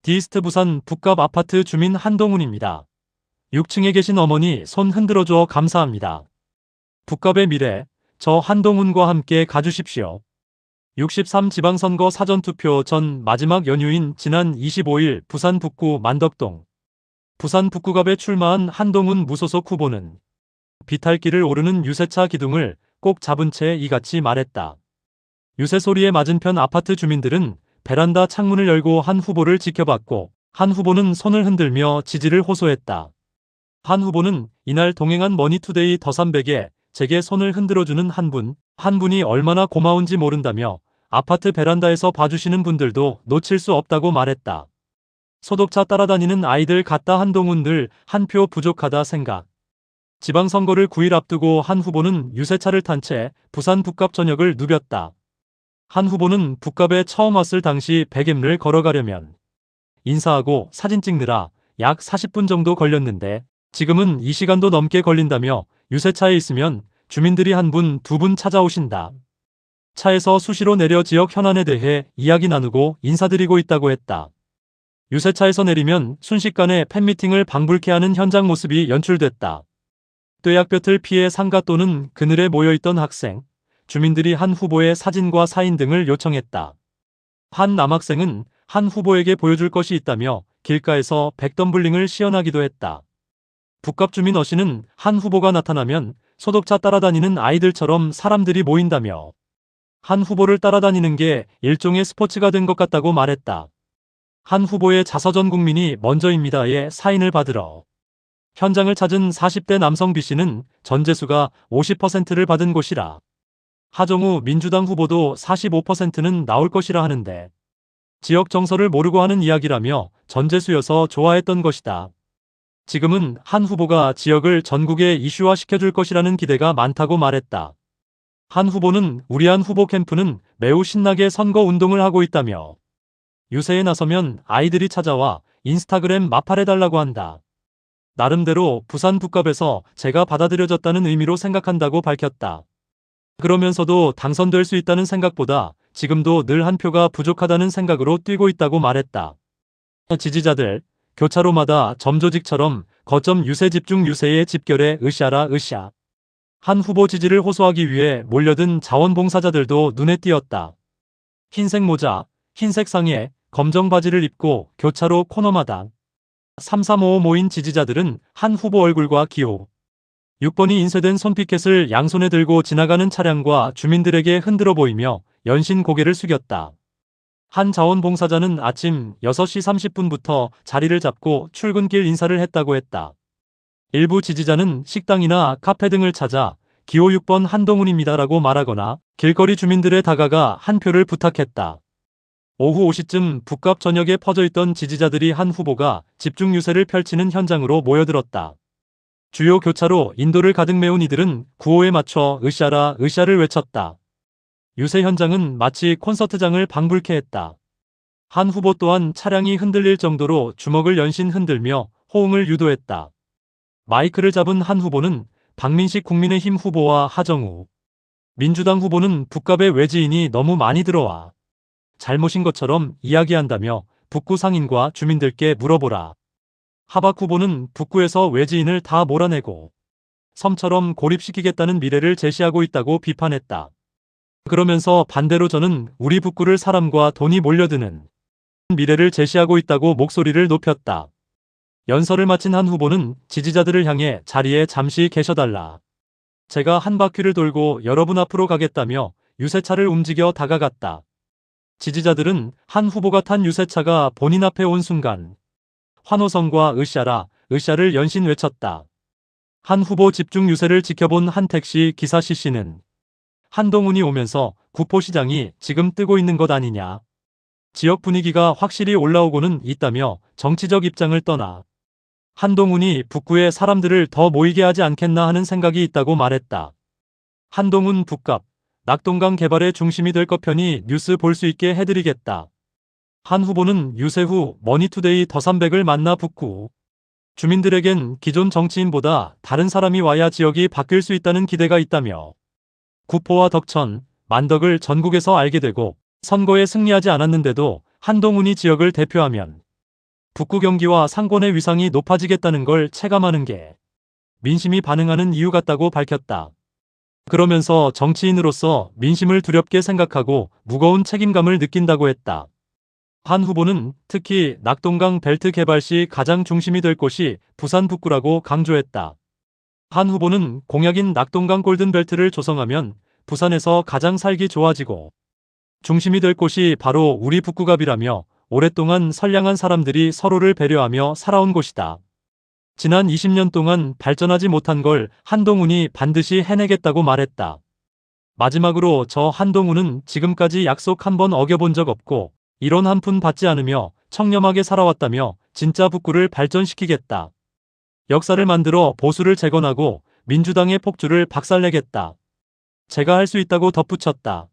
디스트 부산 북갑 아파트 주민 한동훈입니다. 6층에 계신 어머니 손 흔들어줘 감사합니다. 북갑의 미래, 저 한동훈과 함께 가주십시오. 63 지방선거 사전투표 전 마지막 연휴인 지난 25일 부산 북구 만덕동. 부산 북구갑에 출마한 한동훈 무소속 후보는 비탈길을 오르는 유세차 기둥을 꼭 잡은 채 이같이 말했다. 유세 소리에 맞은편 아파트 주민들은 베란다 창문을 열고 한 후보를 지켜봤고, 한 후보는 손을 흔들며 지지를 호소했다. 한 후보는 이날 동행한 머니투데이 더300에 제게 손을 흔들어주는 한 분이 얼마나 고마운지 모른다며 아파트 베란다에서 봐주시는 분들도 놓칠 수 없다고 말했다. 소독차 따라다니는 아이들 같다. 한동훈 늘 한 표 부족하다 생각. 지방선거를 9일 앞두고 한 후보는 유세차를 탄 채 부산 북갑 전역을 누볐다. 한 후보는 북갑에 처음 왔을 당시 100m를 걸어가려면 인사하고 사진 찍느라 약 40분 정도 걸렸는데 지금은 이 시간도 넘게 걸린다며 유세차에 있으면 주민들이 한 분, 두 분 찾아오신다. 차에서 수시로 내려 지역 현안에 대해 이야기 나누고 인사드리고 있다고 했다. 유세차에서 내리면 순식간에 팬미팅을 방불케 하는 현장 모습이 연출됐다. 뙤약볕을 피해 상가 또는 그늘에 모여있던 학생, 주민들이 한 후보의 사진과 사인 등을 요청했다. 한 남학생은 한 후보에게 보여줄 것이 있다며 길가에서 백덤블링을 시연하기도 했다. 북갑 주민 어씨는 한 후보가 나타나면 소독차 따라다니는 아이들처럼 사람들이 모인다며 한 후보를 따라다니는 게 일종의 스포츠가 된 것 같다고 말했다. 한 후보의 자서전 국민이 먼저입니다에 사인을 받으러 현장을 찾은 40대 남성 B씨는 전재수가 50%를 받은 곳이라 하정우 민주당 후보도 45%는 나올 것이라 하는데 지역 정서를 모르고 하는 이야기라며 전재수여서 좋아했던 것이다. 지금은 한 후보가 지역을 전국에 이슈화시켜줄 것이라는 기대가 많다고 말했다. 한 후보는 우리 한 후보 캠프는 매우 신나게 선거 운동을 하고 있다며 유세에 나서면 아이들이 찾아와 인스타그램 마팔해달라고 한다. 나름대로 부산 북갑에서 제가 받아들여졌다는 의미로 생각한다고 밝혔다. 그러면서도 당선될 수 있다는 생각보다 지금도 늘 한 표가 부족하다는 생각으로 뛰고 있다고 말했다. 지지자들, 교차로마다 점조직처럼 거점 유세 집중 유세에 집결해 으쌰라 으쌰. 한 후보 지지를 호소하기 위해 몰려든 자원봉사자들도 눈에 띄었다. 흰색 모자, 흰색 상의에 검정 바지를 입고 교차로 코너마다 3355 모인 지지자들은 한 후보 얼굴과 기호 6번이 인쇄된 손피켓을 양손에 들고 지나가는 차량과 주민들에게 흔들어 보이며 연신 고개를 숙였다. 한 자원봉사자는 아침 6시 30분부터 자리를 잡고 출근길 인사를 했다고 했다. 일부 지지자는 식당이나 카페 등을 찾아 기호 6번 한동훈입니다라고 말하거나 길거리 주민들에 다가가 한 표를 부탁했다. 오후 5시쯤 북갑 전역에 퍼져있던 지지자들이 한 후보가 집중 유세를 펼치는 현장으로 모여들었다. 주요 교차로 인도를 가득 메운 이들은 구호에 맞춰 으쌰라 으쌰를 외쳤다. 유세 현장은 마치 콘서트장을 방불케 했다. 한 후보 또한 차량이 흔들릴 정도로 주먹을 연신 흔들며 호응을 유도했다. 마이크를 잡은 한 후보는 박민식 국민의힘 후보와 하정우 민주당 후보는 북갑의 외지인이 너무 많이 들어와 잘못인 것처럼 이야기한다며 북구 상인과 주민들께 물어보라. 하박 후보는 북구에서 외지인을 다 몰아내고 섬처럼 고립시키겠다는 미래를 제시하고 있다고 비판했다. 그러면서 반대로 저는 우리 북구를 사람과 돈이 몰려드는 미래를 제시하고 있다고 목소리를 높였다. 연설을 마친 한 후보는 지지자들을 향해 자리에 잠시 계셔달라. 제가 한 바퀴를 돌고 여러분 앞으로 가겠다며 유세차를 움직여 다가갔다. 지지자들은 한 후보가 탄 유세차가 본인 앞에 온 순간 환호성과 으쌰라, 으쌰를 연신 외쳤다. 한 후보 집중 유세를 지켜본 한 택시 기사 C씨는 한동훈이 오면서 구포시장이 지금 뜨고 있는 것 아니냐. 지역 분위기가 확실히 올라오고는 있다며 정치적 입장을 떠나 한동훈이 북구에 사람들을 더 모이게 하지 않겠나 하는 생각이 있다고 말했다. 한동훈 북갑, 낙동강 개발의 중심이 될 것 편히 뉴스 볼 수 있게 해드리겠다. 한 후보는 유세 후 머니투데이 더300을 만나 북구 주민들에겐 기존 정치인보다 다른 사람이 와야 지역이 바뀔 수 있다는 기대가 있다며 구포와 덕천, 만덕을 전국에서 알게 되고 선거에 승리하지 않았는데도 한동훈이 지역을 대표하면 북구 경기와 상권의 위상이 높아지겠다는 걸 체감하는 게 민심이 반응하는 이유 같다고 밝혔다. 그러면서 정치인으로서 민심을 두렵게 생각하고 무거운 책임감을 느낀다고 했다. 한 후보는 특히 낙동강 벨트 개발 시 가장 중심이 될 곳이 부산 북구라고 강조했다. 한 후보는 공약인 낙동강 골든벨트를 조성하면 부산에서 가장 살기 좋아지고 중심이 될 곳이 바로 우리 북구갑이라며 오랫동안 선량한 사람들이 서로를 배려하며 살아온 곳이다. 지난 20년 동안 발전하지 못한 걸 한동훈이 반드시 해내겠다고 말했다. 마지막으로 저 한동훈은 지금까지 약속 한 번 어겨본 적 없고 이론 한 푼 받지 않으며 청렴하게 살아왔다며 진짜 북구를 발전시키겠다. 역사를 만들어 보수를 재건하고 민주당의 폭주를 박살내겠다. 제가 할 수 있다고 덧붙였다.